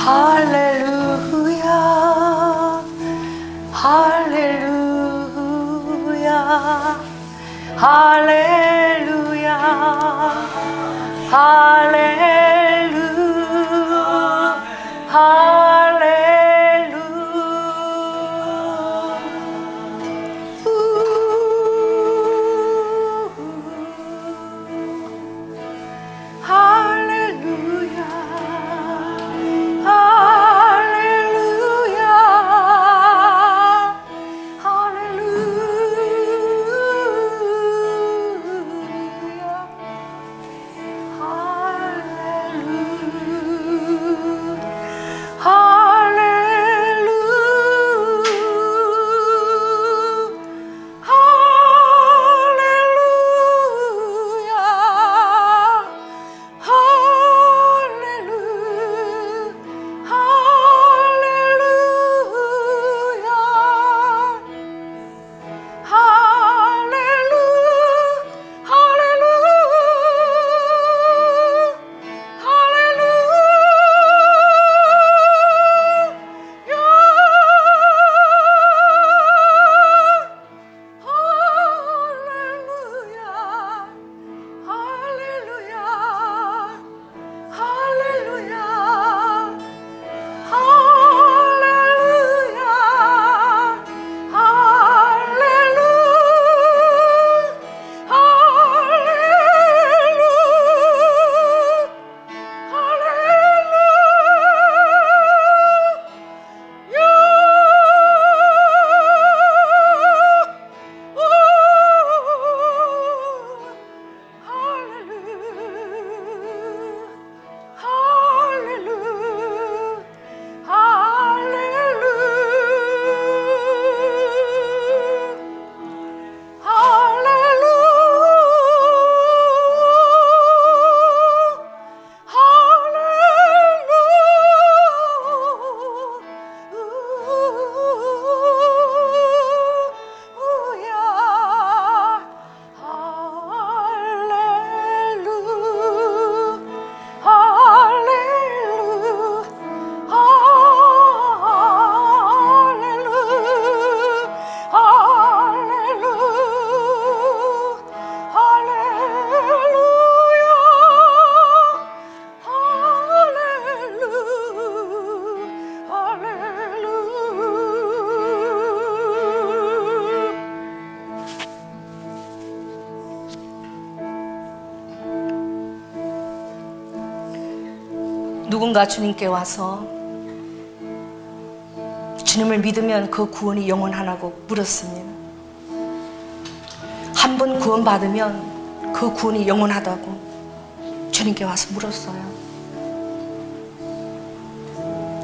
할렐루야 할렐루야 할렐루야 할렐루야 누군가 주님께 와서 주님을 믿으면 그 구원이 영원하냐고 물었습니다. 한 번 구원받으면 그 구원이 영원하다고 주님께 와서 물었어요.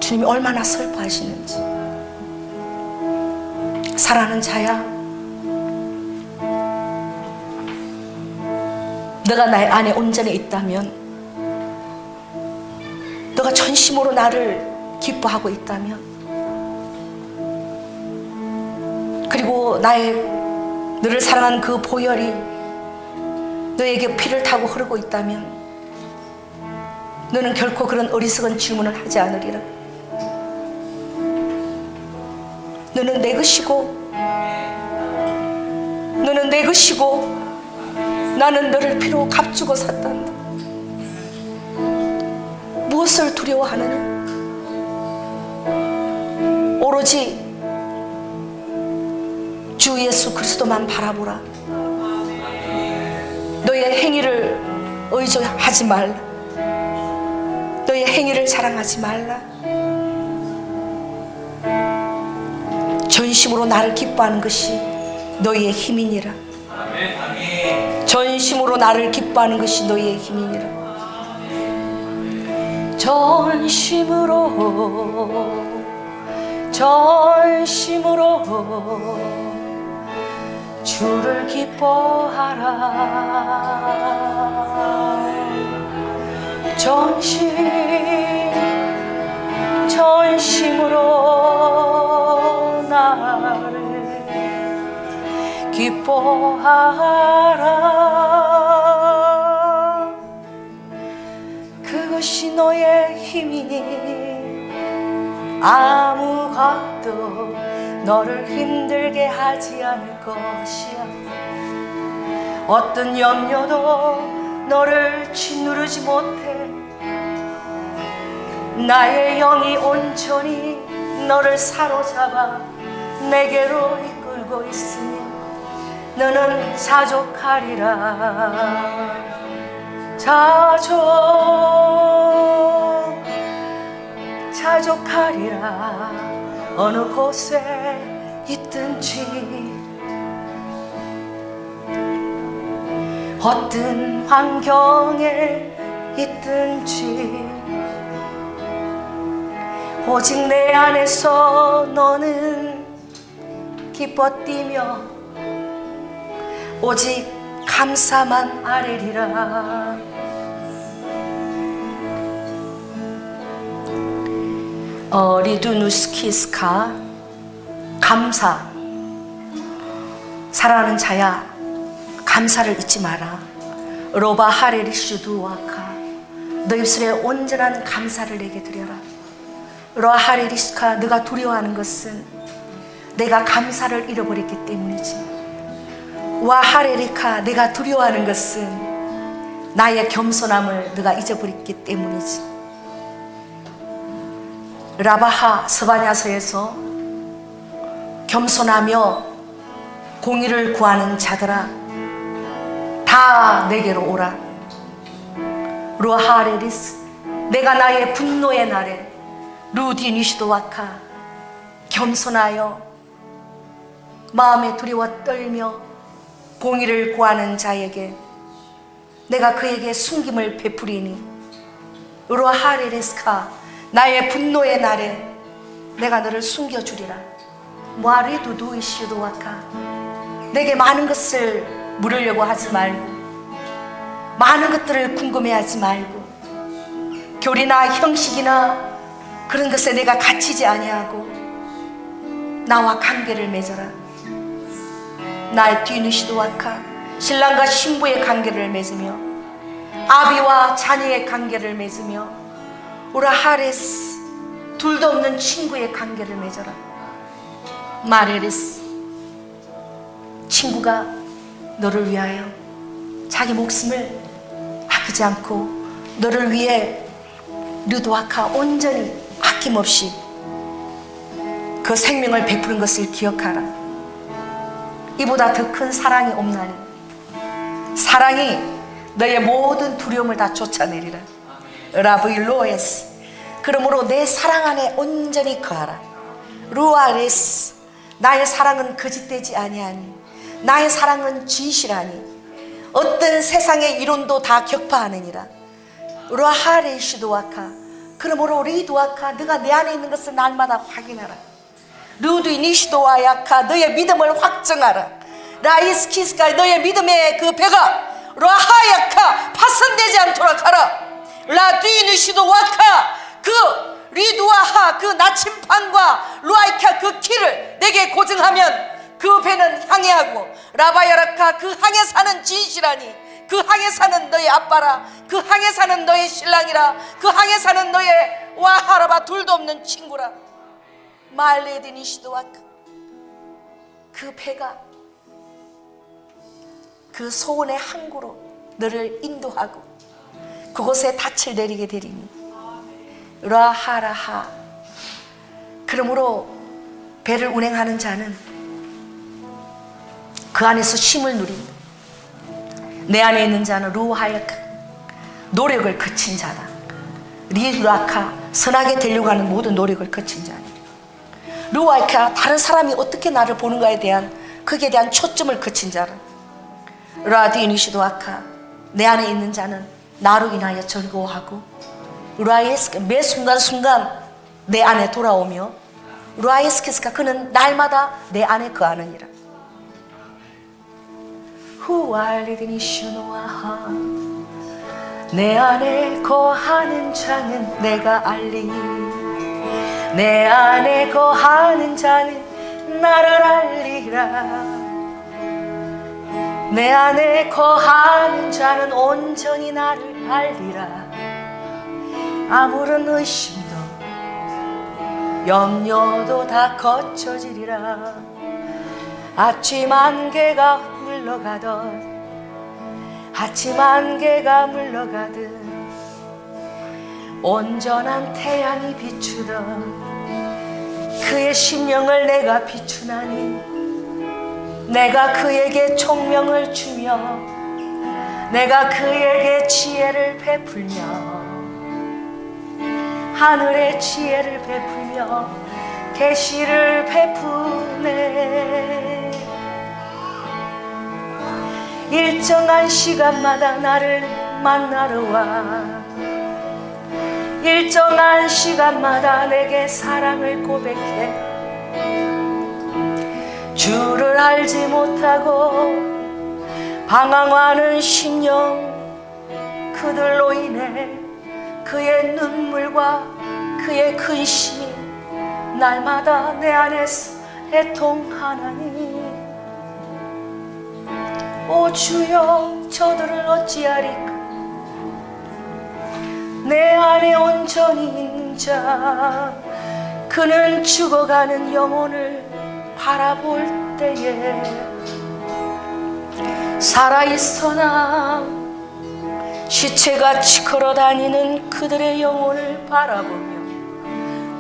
주님이 얼마나 슬퍼하시는지. 사랑하는 자야, 너가 나의 안에 온전히 있다면, 너가 전심으로 나를 기뻐하고 있다면, 그리고 너를 사랑하는 그 보혈이 너에게 피를 타고 흐르고 있다면 너는 결코 그런 어리석은 질문을 하지 않으리라. 너는 내 것이고 너는 내 것이고 나는 너를 피로 값주고 샀단다. 무엇을 두려워하느냐? 오로지 주 예수 그리스도만 바라보라. 너의 행위를 의존하지 말라. 너의 행위를 자랑하지 말라. 전심으로 나를 기뻐하는 것이 너희의 힘이니라. 전심으로 나를 기뻐하는 것이 너희의 힘이니라. 전심으로 주를 기뻐하라. 전심으로 나를 기뻐하라. 그것이 너의 힘이니 아무것도 너를 힘들게 하지 않을 것이야. 어떤 염려도 너를 짓누르지 못해. 나의 영이 온전히 너를 사로잡아 내게로 이끌고 있으니 너는 자족하리라. 자족하리라. 어느 곳에 있든지 어떤 환경에 있든지 오직 내 안에서 너는 기뻐 뛰며 오직 감사만 아뢰리라. 리두누스키스카, 감사. 사랑하는 자야, 감사를 잊지 마라. 로바 하레리슈두와카, 너 입술에 온전한 감사를 내게 드려라. 로바 하레리스카, 너가 두려워하는 것은 내가 감사를 잃어버렸기 때문이지. 와 하레리카, 내가 두려워하는 것은 나의 겸손함을 너가 잊어버렸기 때문이지. 라바하 스바냐서에서 겸손하며 공의를 구하는 자들아 다 내게로 오라. 루하레리스, 내가 나의 분노의 날에 루디니시도와카, 겸손하여 마음에 두려워 떨며 공의를 구하는 자에게 내가 그에게 숨김을 베푸리니 루하레리스카, 나의 분노의 날에 내가 너를 숨겨주리라. 무아리두두이시도와카, 내게 많은 것을 물으려고 하지 말고 많은 것들을 궁금해하지 말고 교리나 형식이나 그런 것에 내가 갇히지 아니하고 나와 관계를 맺어라. 나의 뒤누시도와카, 신랑과 신부의 관계를 맺으며 아비와 자녀의 관계를 맺으며 우라하레스, 둘도 없는 친구의 관계를 맺어라. 마레레스, 친구가 너를 위하여 자기 목숨을 아끼지 않고 너를 위해 르도아카 온전히 아낌없이 그 생명을 베푸는 것을 기억하라. 이보다 더 큰 사랑이 없나니 사랑이 너의 모든 두려움을 다 쫓아내리라. 라브일로에스, 그러므로 내 사랑 안에 온전히 거하라. 루아레스, 나의 사랑은 거짓되지 아니하니 나의 사랑은 진실하니 어떤 세상의 이론도 다 격파하느니라. 루아하레시도아카, 그러므로 리도아카, 너가 내 안에 있는 것을 날마다 확인하라. 루드니시도아야카, 너의 믿음을 확정하라. 라이스키스카, 너의 믿음의 그 배가 라하야카 파손되지 않도록 하라. 라두이누시도와카, 그 리두아하, 그 나침판과 루아이카 그 키를 내게 고증하면 그 배는 항해하고 라바야라카, 그 항해 사는 진실하니 그 항해 사는 너의 아빠라. 그 항해 사는 너의 신랑이라. 그 항해 사는 너의 와하라바 둘도 없는 친구라. 말레디니시도와카, 그 배가 그 소원의 항구로 너를 인도하고 그곳에 닻을 내리게 되리니 라하라하, 그러므로 배를 운행하는 자는 그 안에서 쉼을 누린다. 내 안에 있는 자는 루하야카, 노력을 거친 자다. 리라카, 선하게 되려고 하는 모든 노력을 거친 자니. 루하야카, 다른 사람이 어떻게 나를 보는가에 대한 거기에 대한 초점을 거친 자라. 라디니시도아카, 내 안에 있는 자는 나로 인하여 즐거워하고 루아이스크, 매 순간순간 내 안에 돌아오며 루아이스키스카, 그는 날마다 내 안에 거하느니라. 후알리드니슈노아하, 내 안에 거하는 자는 내가 알리니 내 안에 거하는 자는 나를 알리라. 내 안에 거하는 자는 온전히 나를 알리라. 아무런 의심도 염려도 다 거쳐지리라. 아침 안개가 물러가듯 아침 안개가 물러가듯 온전한 태양이 비추듯 그의 심령을 내가 비추나니 내가 그에게 총명을 주며 내가 그에게 지혜를 베풀며 하늘의 지혜를 베풀며 계시를 베푸네. 일정한 시간마다 나를 만나러 와 일정한 시간마다 내게 사랑을 고백해. 주를 알지 못하고 방황하는 심령 그들로 인해 그의 눈물과 그의 근심이 날마다 내 안에서 애통하나니 오 주여 저들을 어찌하리까. 내 안에 온전히 있는 자 그는 죽어가는 영혼을 바라볼 때에 살아있으나 시체같이 걸어다니는 그들의 영혼을 바라보며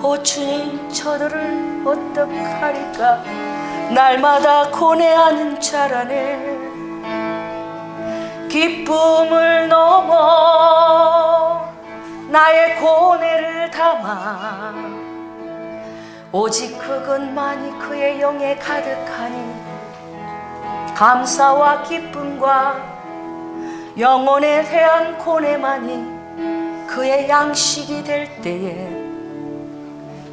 오 주님 저들을 어떡하리까. 날마다 고뇌하는 자라네. 기쁨을 넘어 나의 고뇌를 담아 오직 그것만이 그의 영에 가득하니 감사와 기쁨과 영혼에 대한 고뇌만이 그의 양식이 될 때에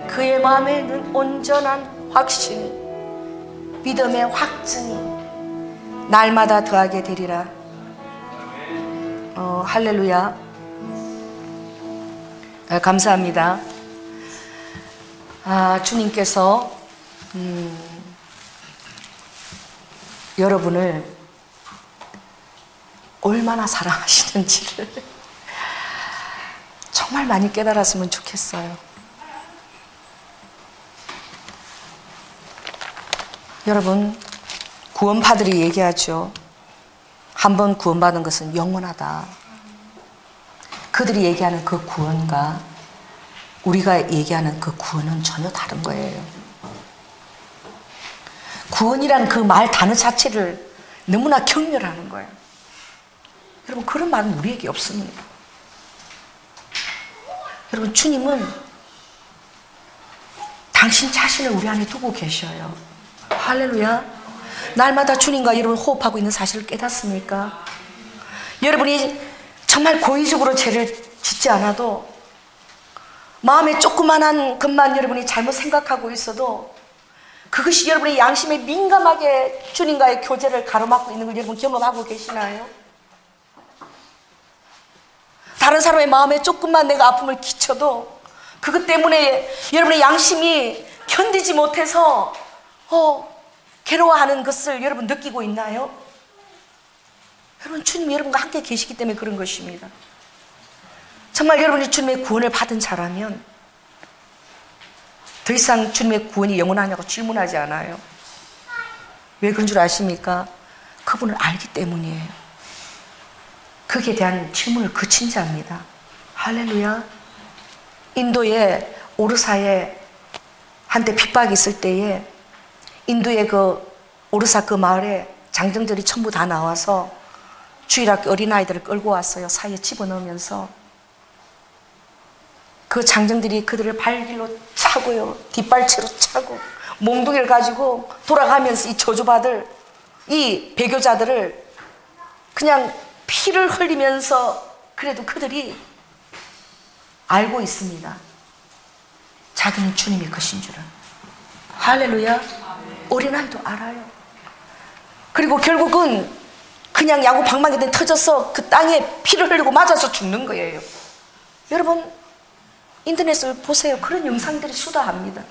그의 마음에는 온전한 확신이 믿음의 확증이 날마다 더하게 되리라. 할렐루야. 감사합니다. 주님께서 여러분을 얼마나 사랑하시는지를 정말 많이 깨달았으면 좋겠어요. 여러분, 구원파들이 얘기하죠. 한번 구원받은 것은 영원하다. 그들이 얘기하는 그 구원과 우리가 얘기하는 그 구원은 전혀 다른 거예요. 구원이란 그 말 단어 자체를 너무나 경멸하는 거예요. 여러분, 그런 말은 우리에게 없습니다. 여러분, 주님은 당신 자신을 우리 안에 두고 계셔요. 할렐루야. 날마다 주님과 여러분 호흡하고 있는 사실을 깨닫습니까? 여러분이 정말 고의적으로 죄를 짓지 않아도 마음에 조그만한 것만 여러분이 잘못 생각하고 있어도 그것이 여러분의 양심에 민감하게 주님과의 교제를 가로막고 있는 걸 여러분 경험하고 계시나요? 다른 사람의 마음에 조금만 내가 아픔을 끼쳐도 그것 때문에 여러분의 양심이 견디지 못해서 괴로워하는 것을 여러분 느끼고 있나요? 여러분, 주님이 여러분과 함께 계시기 때문에 그런 것입니다. 정말 여러분이 주님의 구원을 받은 자라면 더 이상 주님의 구원이 영원하냐고 질문하지 않아요. 왜 그런 줄 아십니까? 그분을 알기 때문이에요. 거기에 대한 질문을 그친 자입니다. 할렐루야. 인도의 오르사에 한때 핍박이 있을 때에 인도의 그 오르사 그 마을에 장정들이 전부 다 나와서 주일학교 어린아이들을 끌고 왔어요. 사이에 집어넣으면서 그 장정들이 그들을 발길로 차고요, 뒷발치로 차고 몽둥이를 가지고 돌아가면서 이 저주받을 이 배교자들을 그냥 피를 흘리면서 그래도 그들이 알고 있습니다. 자기는 주님의 것인 줄은. 할렐루야. 어린아이도 알아요. 그리고 결국은 그냥 야구 방망이든 터져서 그 땅에 피를 흘리고 맞아서 죽는 거예요. 여러분, 인터넷을 보세요. 그런 영상들이 수다합니다.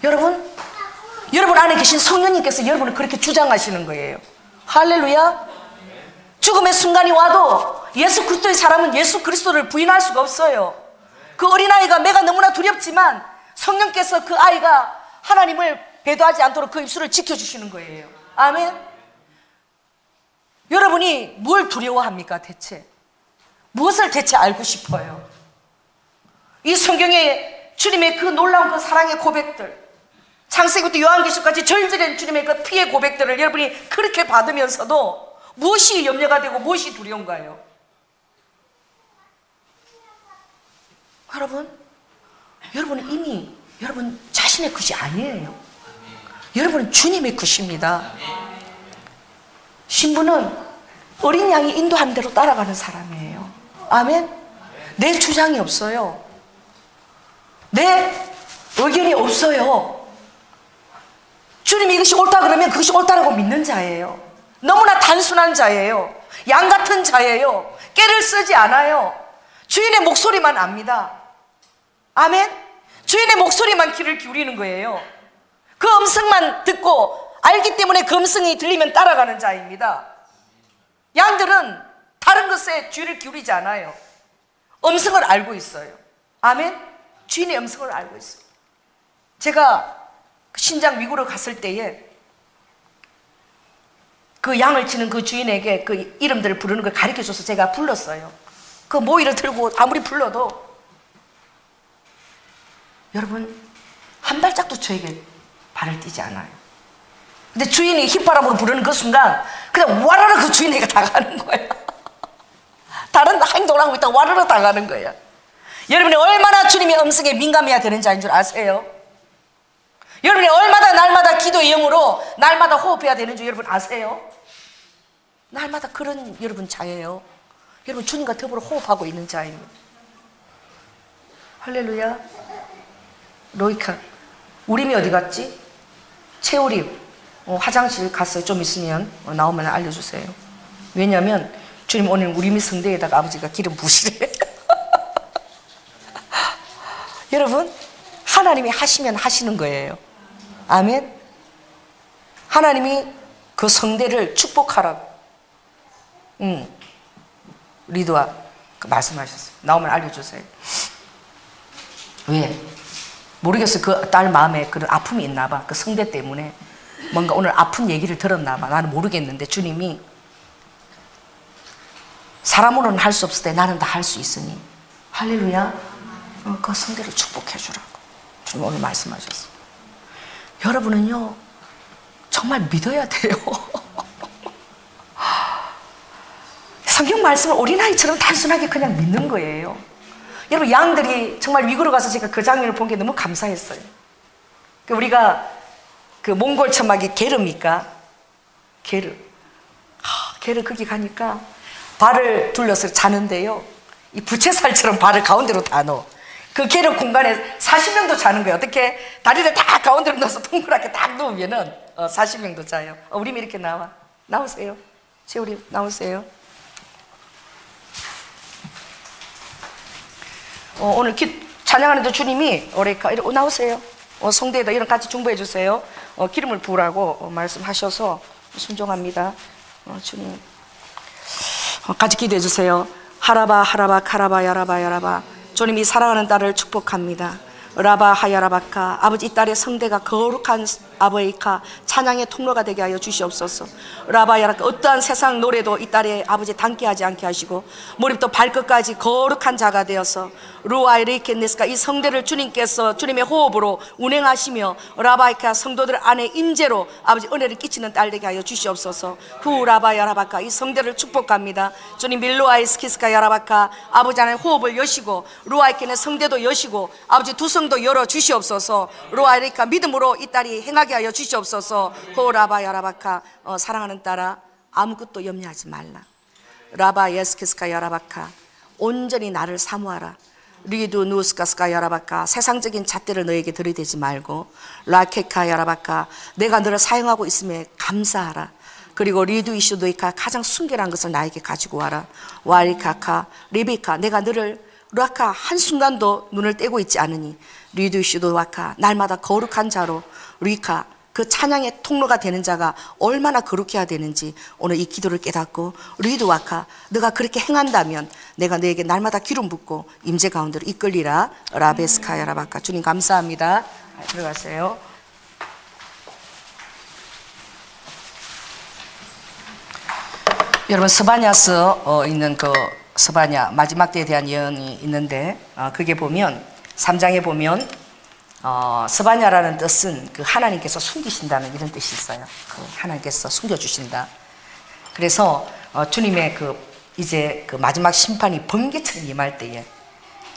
여러분 안에 계신 성령님께서 여러분을 그렇게 주장하시는 거예요. 할렐루야. 죽음의 순간이 와도 예수 그리스도의 사람은 예수 그리스도를 부인할 수가 없어요. 그 어린아이가 매가 너무나 두렵지만 성령께서 그 아이가 하나님을 배도하지 않도록 그 입술을 지켜주시는 거예요. 아멘. 여러분이 뭘 두려워합니까 대체? 무엇을 대체 알고 싶어요? 이 성경에 주님의 그 놀라운 그 사랑의 고백들, 창세기부터 요한계시록까지 절절한 주님의 그 피의 고백들을 여러분이 그렇게 받으면서도 무엇이 염려가 되고 무엇이 두려운가요? 여러분은 이미 여러분 자신의 것이 아니에요. 여러분은 주님의 것입니다. 신부는 어린 양이 인도하는 대로 따라가는 사람이에요. 아멘. 내 주장이 없어요. 내 의견이 없어요. 주님이 이것이 옳다 그러면 그것이 옳다라고 믿는 자예요. 너무나 단순한 자예요. 양 같은 자예요. 깨를 쓰지 않아요. 주인의 목소리만 압니다. 아멘. 주인의 목소리만 귀를 기울이는 거예요. 그 음성만 듣고 알기 때문에 그 음성이 들리면 따라가는 자입니다. 양들은 다른 것에 귀를 기울이지 않아요. 음성을 알고 있어요. 아멘. 주인의 음성을 알고 있어요. 제가 신장 미국으로 갔을 때에 그 양을 치는 그 주인에게 그 이름들을 부르는 걸 가르쳐줘서 제가 불렀어요. 그 모이를 들고 아무리 불러도 여러분 한 발짝도 저에게 발을 띄지 않아요. 근데 주인이 휘바람으로 부르는 그 순간 그냥 와르르 그 주인에게 다가가는 거예요. 다른 행동을 하고 있다가 와르르 다가가는 거예요. 여러분이 얼마나 주님의 음성에 민감해야 되는 자인 줄 아세요? 여러분이 얼마나 날마다 기도의 영으로 날마다 호흡해야 되는 줄 여러분 아세요? 날마다 그런 여러분 자예요. 여러분 주님과 더불어 호흡하고 있는 자입니다. 할렐루야. 로이카 우림이 어디 갔지? 채우림 화장실 갔어요. 좀 있으면 나오면 알려주세요. 왜냐하면 주님 오늘 우림이 성대에다가 아버지가 기름 부으시래. 여러분 하나님이 하시면 하시는 거예요. 아멘. 하나님이 그 성대를 축복하라고 리도아 말씀하셨어요. 나오면 알려주세요. 왜? 모르겠어요. 그 딸 마음에 그런 아픔이 있나 봐. 그 성대 때문에 뭔가 오늘 아픈 얘기를 들었나 봐. 나는 모르겠는데 주님이 사람으로는 할 수 없을 때 나는 다 할 수 있으니 할렐루야. 그 성대를 축복해 주라고 주님 오늘 말씀하셨어요. 여러분은요 정말 믿어야 돼요. 성경 말씀을 어린아이처럼 단순하게 그냥 믿는 거예요. 여러분 양들이 정말 미국으로 가서 제가 그 장면을 본 게 너무 감사했어요. 우리가 그 몽골 천막이 게르입니까? 게르 거기 가니까 발을 둘러서 자는데요 이 부채살처럼 발을 가운데로 다 넣어. 그 게르 공간에 40명도 자는 거예요. 어떻게 다리를 다 가운데로 넣어서 동그랗게 딱 누우면은 40명도 자요. 우리 이렇게 나오세요. 채우리 나오세요. 오늘 찬양하는데 주님이 오레카 나오세요. 성대에다 이런 같이 중보해 주세요. 기름을 부으라고 말씀하셔서 순종합니다. 주님 같이 기도해 주세요. 하라바 하라바 카라바 야라바 야라바. 주님이 사랑하는 딸을 축복합니다. 라바 하야라바카. 아버지 이 딸의 성대가 거룩한 아버이카 찬양의 통로가 되게 하여 주시옵소서. 라바야라카. 어떠한 세상 노래도 이 딸의 아버지 담게 하지 않게 하시고 머리부터 발끝까지 거룩한 자가 되어서 루아이리케네스카 이 성대를 주님께서 주님의 호흡으로 운행하시며 라바이카 성도들 안에 임재로 아버지 은혜를 끼치는 딸 되게 하여 주시옵소서. 후라바야라바카 이 성대를 축복합니다. 주님 밀로아이스키스카 야라바카 아버지 안에 호흡을 여시고 루아이케네 성대도 여시고 아버지 두 성도 열어 주시옵소서. 루아이리카 믿음으로 이 딸이 행하게 하여 주시옵소서. 호라바야라바카 사랑하는 딸아 아무것도 염려하지 말라. 라바 예스키스카 야라바카 온전히 나를 사모하라. 리두 누스카스카 야라바카 세상적인 잣대를 너에게 들이대지 말고 라케카 야라바카 내가 너를 사용하고 있음에 감사하라. 그리고 리두 이슈도이카 가장 순결한 것을 나에게 가지고 와라. 와리카카 리비카 내가 너를 라카 한순간도 눈을 떼고 있지 않으니 리두 이슈도와카 날마다 거룩한 자로 리카 그 찬양의 통로가 되는 자가 얼마나 거룩해야 되는지 오늘 이 기도를 깨닫고, 리드와카 너가 그렇게 행한다면 내가 너에게 날마다 기름 붓고 임재 가운데로 이끌리라. 라베스카야 라바카. 주님 감사합니다. 들어가세요. 여러분, 스바냐서 있는 그 스바냐 마지막 때에 대한 예언이 있는데, 그게 보면 3장에 보면 스바냐라는 뜻은 그 하나님께서 숨기신다는 이런 뜻이 있어요. 그 하나님께서 숨겨주신다. 그래서 주님의 그 이제 그 마지막 심판이 번개처럼 임할 때에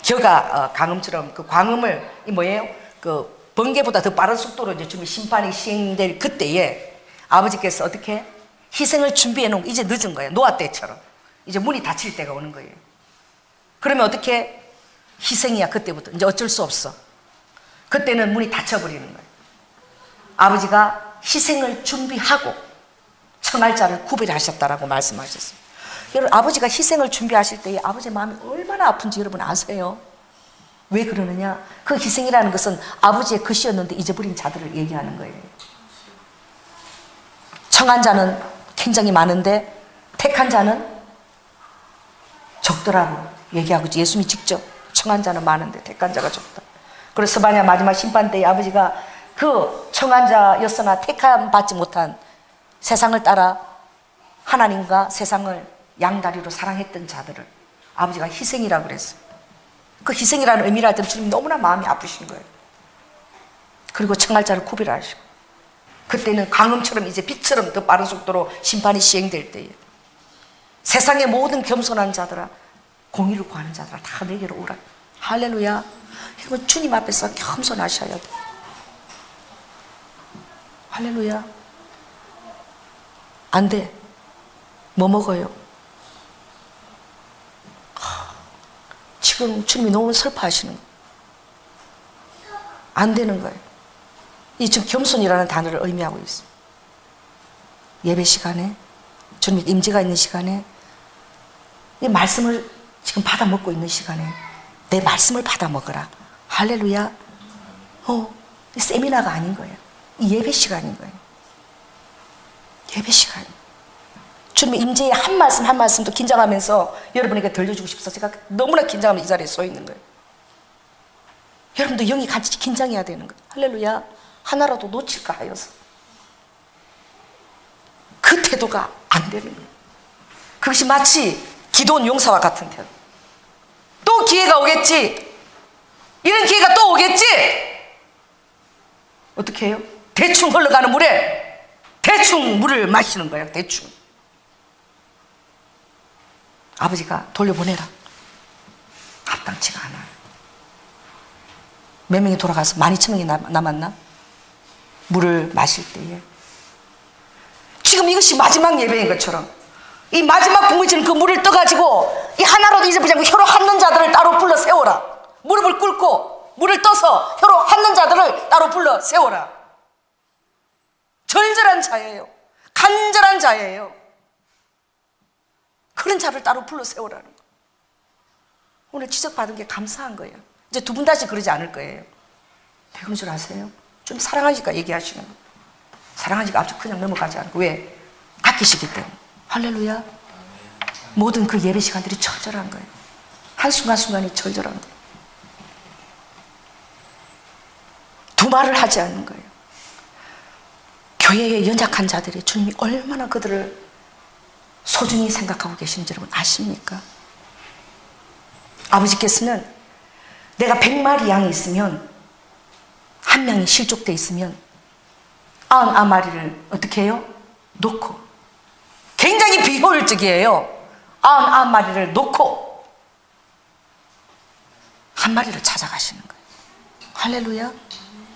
겨가 강음처럼 그 광음을 이 뭐예요? 그 번개보다 더 빠른 속도로 이제 주님의 심판이 시행될 그때에 아버지께서 어떻게 희생을 준비해 놓은, 이제 늦은 거예요. 노아 때처럼 이제 문이 닫힐 때가 오는 거예요. 그러면 어떻게? 희생이야. 그때부터 이제 어쩔 수 없어. 그때는 문이 닫혀버리는 거예요. 아버지가 희생을 준비하고 청할 자를 구별하셨다라고 말씀하셨어요. 여러분, 아버지가 희생을 준비하실 때에 아버지의 마음이 얼마나 아픈지 여러분 아세요? 왜 그러느냐? 그 희생이라는 것은 아버지의 것이었는데 잊어버린 자들을 얘기하는 거예요. 청한 자는 굉장히 많은데 택한 자는 적더라고 얘기하고, 예수님이 직접 청한 자는 많은데 택한 자가 적다. 그래서 스바냐 마지막 심판 때에 아버지가 그 청한 자였으나 택함 받지 못한, 세상을 따라 하나님과 세상을 양다리로 사랑했던 자들을 아버지가 희생이라고 그랬어요. 그 희생이라는 의미를 할 때는 주님 너무나 마음이 아프신 거예요. 그리고 청할 자를 구별하시고, 그때는 강음처럼 이제 빛처럼 더 빠른 속도로 심판이 시행될 때에 세상의 모든 겸손한 자들아, 공의를 구하는 자들아 다 내게로 오라. 할렐루야. 이건 주님 앞에서 겸손하셔야 돼. 할렐루야. 안 돼. 뭐 먹어요? 지금 주님이 너무 슬퍼하시는 거예요. 안 되는 거예요. 이 지금 겸손이라는 단어를 의미하고 있어요. 예배 시간에, 주님의 임재가 있는 시간에, 이 말씀을 지금 받아 먹고 있는 시간에 내 말씀을 받아 먹어라. 할렐루야. 이 세미나가 아닌 거예요. 이 예배 시간인 거예요. 예배 시간. 주님의 임재의 한 말씀 한 말씀도 긴장하면서 여러분에게 들려주고 싶어서 제가 너무나 긴장하면서 이 자리에 서 있는 거예요. 여러분도 영이 같이 긴장해야 되는 거예요. 할렐루야. 하나라도 놓칠까 하여서 그 태도가 안 되는 거예요. 그것이 마치 기도원 용사와 같은 태도. 또 기회가 오겠지. 이런 기회가 또 오겠지. 어떻게 해요? 대충 흘러가는 물에 대충 물을 마시는 거예요. 대충. 아버지가 돌려보내라. 합당치가 않아. 몇 명이 돌아가서 12,000명이 남았나? 물을 마실 때에 지금 이것이 마지막 예배인 것처럼 이 마지막 국물처럼 그 물을 떠가지고 이 하나라도 잊어버리지 않고 혀로 핥는 자들을 따로 불러 세워라. 무릎을 꿇고 물을 떠서 혀로 핥는 자들을 따로 불러 세워라. 절절한 자예요. 간절한 자예요. 그런 자를 따로 불러 세우라는 거. 오늘 지적받은 게 감사한 거예요. 이제 두 분 다시 그러지 않을 거예요. 왜 그런 줄 아세요? 좀 사랑하니까 얘기하시는 거. 사랑하니까 앞서 그냥 넘어가지 않고. 왜? 아끼시기 때문에. 할렐루야. 모든 그 예배 시간들이 절절한 거예요. 한순간순간이 절절한 거예요. 두말을 하지 않는 거예요. 교회의 연약한 자들이 주님이 얼마나 그들을 소중히 생각하고 계시는지 여러분 아십니까? 아버지께서는 내가 100마리 양이 있으면 한 명이 실족돼 있으면 99마리를 어떻게 해요? 놓고, 굉장히 비효율적이에요. 99마리를 놓고 한 마리를 찾아가시는 거예요. 할렐루야.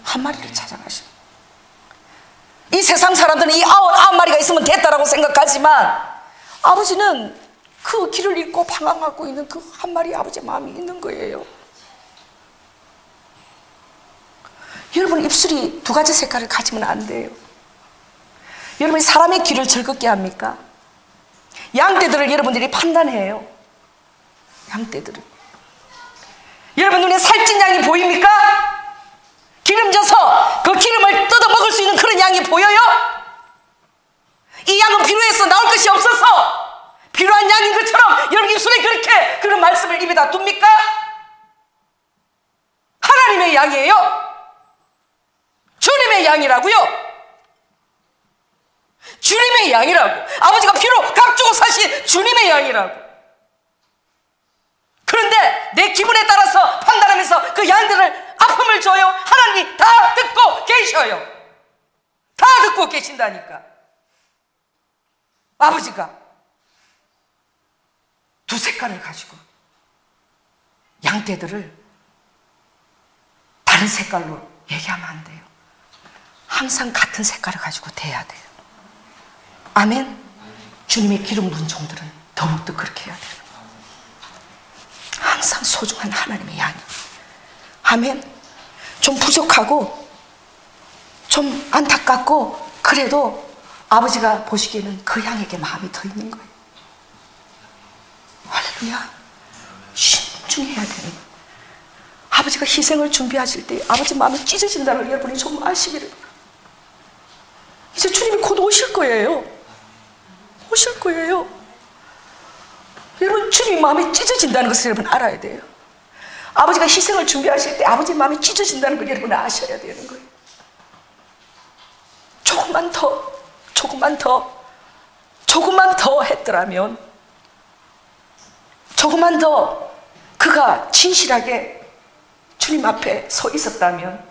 한 마리를 찾아가시는 거예요. 이 세상 사람들은 이 99마리가 있으면 됐다라고 생각하지만 아버지는 그 길을 잃고 방황하고 있는 그 한 마리 아버지의 마음이 있는 거예요. 여러분 입술이 두 가지 색깔을 가지면 안 돼요. 여러분이 사람의 귀를 즐겁게 합니까? 양떼들을 여러분들이 판단해요. 양떼들을. 여러분 눈에 살찐 양이 보입니까? 기름져서 그 기름을 뜯어 먹을 수 있는 그런 양이 어디다 둡니까? 하나님의 양이에요. 주님의 양이라고요. 주님의 양이라고. 아버지가 피로 값 주고 사신 주님의 양이라고. 그런데 내 기분에 따라서 판단하면서 그 양들을 아픔을 줘요. 하나님이 다 듣고 계셔요. 다 듣고 계신다니까. 아버지가 두 색깔을 가지고 양떼들을 다른 색깔로 얘기하면 안 돼요. 항상 같은 색깔을 가지고 대해야 돼요. 아멘. 주님의 기름 부은 종들은 더욱더 그렇게 해야 돼요. 항상 소중한 하나님의 양이. 아멘. 좀 부족하고 좀 안타깝고 그래도 아버지가 보시기에는 그 양에게 마음이 더 있는 거예요. 할렐루야. 신중해야 되는 거예요. 아버지가 희생을 준비하실 때 아버지 마음이 찢어진다는 걸 여러분이 좀 아시기를. 이제 주님이 곧 오실 거예요. 오실 거예요. 여러분, 주님 마음이 찢어진다는 것을 여러분 알아야 돼요. 아버지가 희생을 준비하실 때 아버지 마음이 찢어진다는 걸 여러분 아셔야 되는 거예요. 조금만 더 했더라면, 조금만 더 그가 진실하게 주님 앞에 서 있었다면,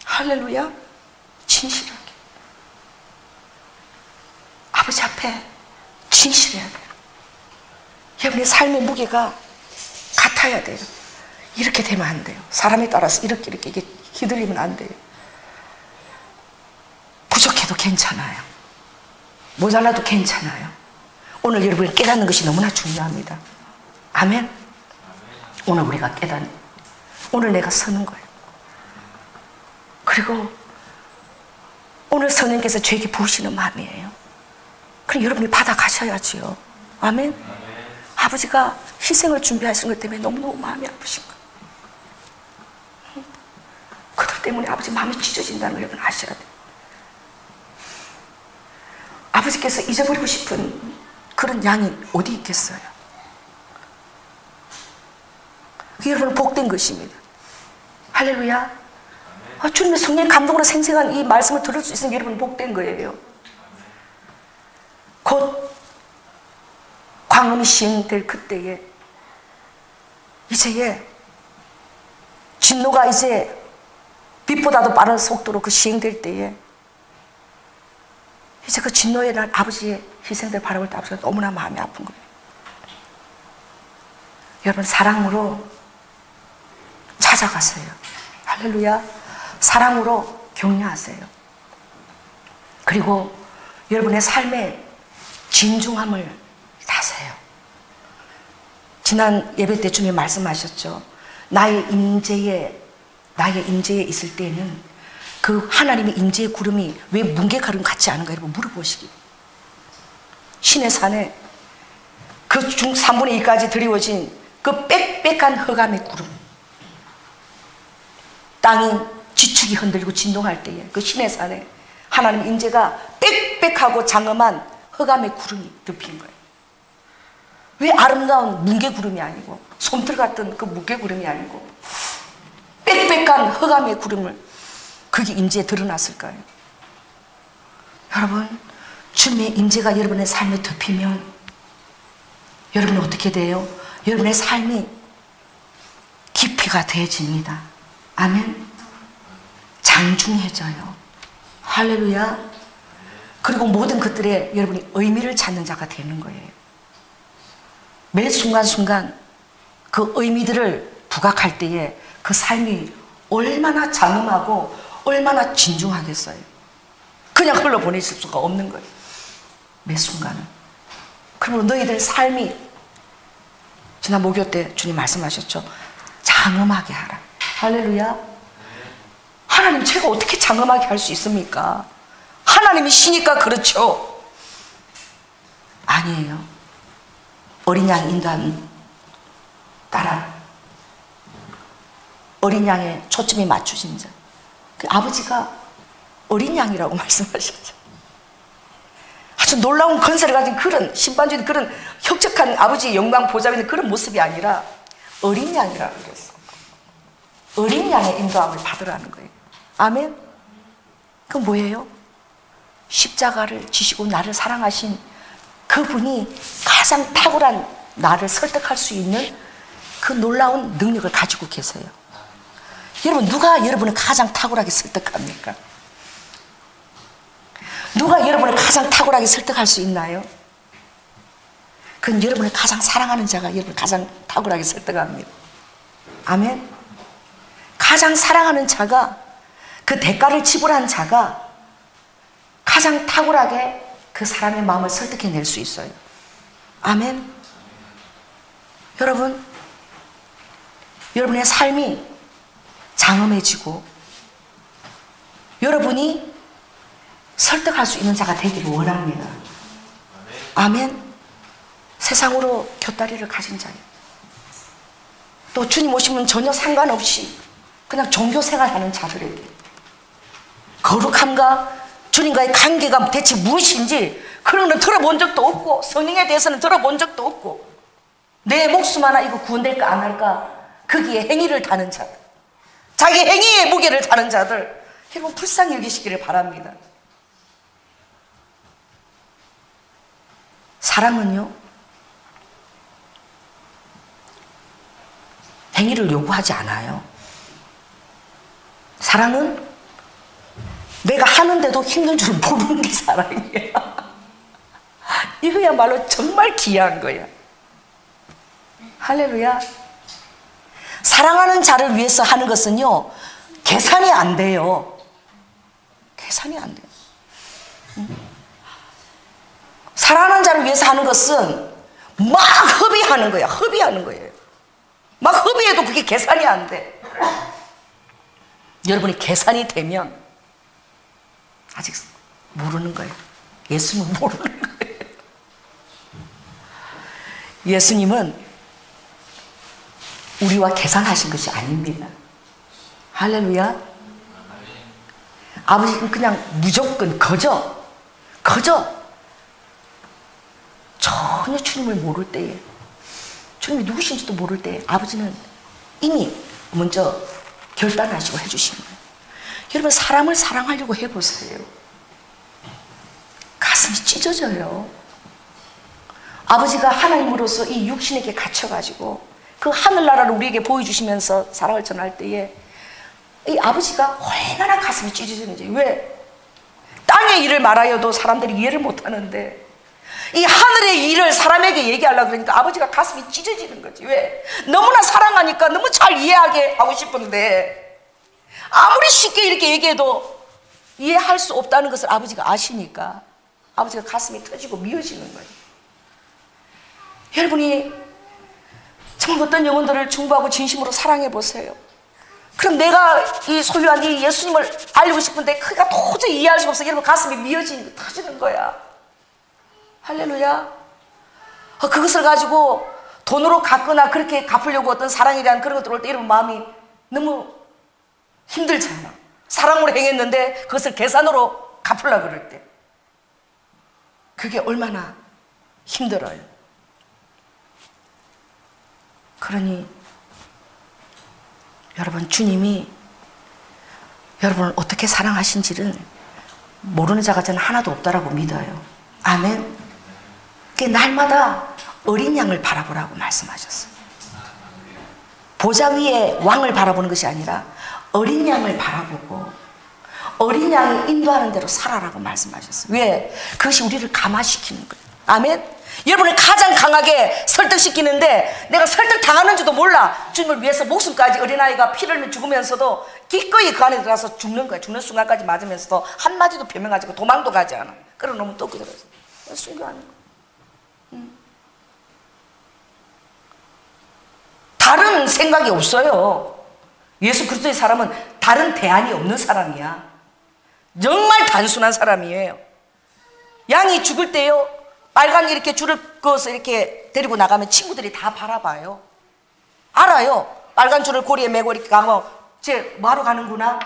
할렐루야, 진실하게 아버지 앞에 진실해야 돼요. 여러분의 삶의 무게가 같아야 돼요. 이렇게 되면 안 돼요. 사람에 따라서 이렇게 이게 휘둘리면 안 돼요. 부족해도 괜찮아요. 모자라도 괜찮아요. 오늘 여러분이 깨닫는 것이 너무나 중요합니다. 아멘. 오늘 우리가 깨닫는, 오늘 내가 서는 거예요. 그리고 오늘 성령께서 저에게 부으시는 마음이에요. 그럼 여러분이 받아가셔야지요. 아멘. 아버지가 희생을 준비하시는 것 때문에 너무너무 마음이 아프신 거예요. 그들 때문에 아버지 마음이 찢어진다는 걸 여러분 아셔야 돼요. 아버지께서 잊어버리고 싶은 그런 양이 어디 있겠어요? 여러분은 복된 것입니다. 할렐루야. 주님의 성령의 감동으로 생생한 이 말씀을 들을 수 있으면 여러분은 복된 거예요. 곧 광음이 시행될 그때에 이제 진노가 이제 빛보다도 빠른 속도로 그 시행될 때에 이제 그 진노의 날 아버지의 희생될 바라볼 때 아버지가 너무나 마음이 아픈 거예요. 여러분, 사랑으로 찾아가세요. 할렐루야. 사랑으로 격려하세요. 그리고 여러분의 삶에 진중함을 다세요. 지난 예배 때 주님 말씀하셨죠. 나의 임재에 있을 때에는 그 하나님의 임재의 구름이 왜 뭉게가름 같지 않은가 여러분 물어보시기. 신의 산에 그 중 3분의 2까지 드리워진 그 빽빽한 흑암의 구름, 땅이 지축이 흔들리고 진동할 때에 그 신의 산에 하나님의 임재가 빽빽하고 장엄한 흑암의 구름이 덮인 거예요. 왜 아름다운 뭉게구름이 아니고 솜털 같은 그 뭉게구름이 아니고 빽빽한 흑암의 구름을 그게 임재에 드러났을까요? 여러분, 주님의 임재가 여러분의 삶에 덮이면 여러분은 어떻게 돼요? 여러분의 삶이 깊이가 되어집니다. 아멘. 장중해져요. 할렐루야. 그리고 모든 것들에 여러분이 의미를 찾는 자가 되는 거예요. 매 순간순간 그 의미들을 부각할 때에 그 삶이 얼마나 장엄하고 얼마나 진중하겠어요. 그냥 흘러보내실 수가 없는 거예요. 매 순간은. 그러므로 너희들 삶이, 지난 목요 때 주님 말씀하셨죠. 장엄하게 하라. 할렐루야. 하나님, 제가 어떻게 장엄하게 할 수 있습니까? 하나님이시니까 그렇죠. 아니에요. 어린 양 인도하는 따라 어린 양에 초점이 맞추신 자, 그 아버지가 어린 양이라고 말씀하셨죠. 아주 놀라운 건설을 가진 그런 신반주의 그런 혁적한 아버지의 영광 보좌에 있는 그런 모습이 아니라 어린 양이라고 그랬어. 어린 양의 인도함을 받으라는 거예요. 아멘. 그건 뭐예요? 십자가를 지시고 나를 사랑하신 그분이 가장 탁월한 나를 설득할 수 있는 그 놀라운 능력을 가지고 계세요. 여러분, 누가 여러분을 가장 탁월하게 설득합니까? 누가 여러분을 가장 탁월하게 설득할 수 있나요? 그건 여러분을 가장 사랑하는 자가 여러분을 가장 탁월하게 설득합니다. 아멘. 가장 사랑하는 자가, 그 대가를 지불한 자가 가장 탁월하게 그 사람의 마음을 설득해낼 수 있어요. 아멘. 여러분의 삶이 장엄해지고 여러분이 설득할 수 있는 자가 되기를 원합니다. 아멘. 세상으로 곁다리를 가진 자예요. 또 주님 오시면 전혀 상관없이 그냥 종교생활하는 자들에게 거룩함과 주님과의 관계가 대체 무엇인지 그런 건 들어본 적도 없고, 성령에 대해서는 들어본 적도 없고, 내 목숨 하나 이거 구원될까 안 할까 거기에 행위를 다는 자들, 자기 행위에 무게를 다는 자들, 여러분 불쌍히 여기시기를 바랍니다. 사랑은요, 행위를 요구하지 않아요. 사랑은 내가 하는데도 힘든 줄 모르는 게 사랑이야. 이거야말로 정말 귀한 거야. 할렐루야. 사랑하는 자를 위해서 하는 것은요, 계산이 안 돼요. 계산이 안 돼요. 사랑하는 자를 위해서 하는 것은 막 협의하는 거야. 협의하는 거예요. 막 협의해도 그게 계산이 안 돼. 여러분이 계산이 되면 아직 모르는 거예요. 예수님은 모르는 거예요. 예수님은 우리와 계산하신 것이 아닙니다. 할렐루야. 아버지는 그냥 무조건 거저 전혀 주님을 모를 때에, 주님이 누구신지도 모를 때에 아버지는 이미 먼저 결단하시고 해주시는 거예요. 여러분, 사람을 사랑하려고 해보세요. 가슴이 찢어져요. 아버지가 하나님으로서 이 육신에게 갇혀가지고 그 하늘나라를 우리에게 보여주시면서 사랑을 전할 때에 이 아버지가 얼마나 가슴이 찢어지는지. 왜? 땅의 일을 말하여도 사람들이 이해를 못하는데 이 하늘의 일을 사람에게 얘기하려고 그러니까 아버지가 가슴이 찢어지는 거지. 왜? 너무나 사랑하니까 너무 잘 이해하게 하고 싶은데 아무리 쉽게 이렇게 얘기해도 이해할 수 없다는 것을 아버지가 아시니까 아버지가 가슴이 터지고 미어지는 거예요. 여러분이 정말 어떤 영혼들을 중보하고 진심으로 사랑해 보세요. 그럼 내가 이 소유한 이 예수님을 알리고 싶은데 그가 도저히 이해할 수가 없어. 여러분 가슴이 미어지는 거, 터지는 거야. 할렐루야. 그것을 가지고 돈으로 갚거나 그렇게 갚으려고 어떤 사랑에 대한 그런 것들 올 때 여러분 마음이 너무 힘들잖아. 사랑으로 행했는데 그것을 계산으로 갚으려고 그럴 때 그게 얼마나 힘들어요. 그러니 여러분, 주님이 여러분을 어떻게 사랑하신지를 모르는 자가 저는 하나도 없다라고 믿어요. 아멘. 날마다 어린 양을 바라보라고 말씀하셨어요. 보좌 위에 왕을 바라보는 것이 아니라 어린 양을 바라보고 어린 양이 인도하는 대로 살아라고 말씀하셨어요. 왜? 그것이 우리를 감화시키는 거예요. 아멘. 여러분을 가장 강하게 설득시키는데 내가 설득당하는지도 몰라. 주님을 위해서 목숨까지, 어린아이가 피를 흘려 죽으면서도 기꺼이 그 안에 들어가서 죽는 거야. 죽는 순간까지 맞으면서도 한마디도 변명하지 않고 도망도 가지 않아. 그런 놈은 또 그대로 순교하는 거야. 다른 생각이 없어요. 예수 그리스도의 사람은 다른 대안이 없는 사람이야. 정말 단순한 사람이에요. 양이 죽을 때요, 빨간 이렇게 줄을 그어서 이렇게 데리고 나가면 친구들이 다 바라봐요. 알아요. 빨간 줄을 고리에 메고 이렇게 가면 쟤 뭐하러 가는구나.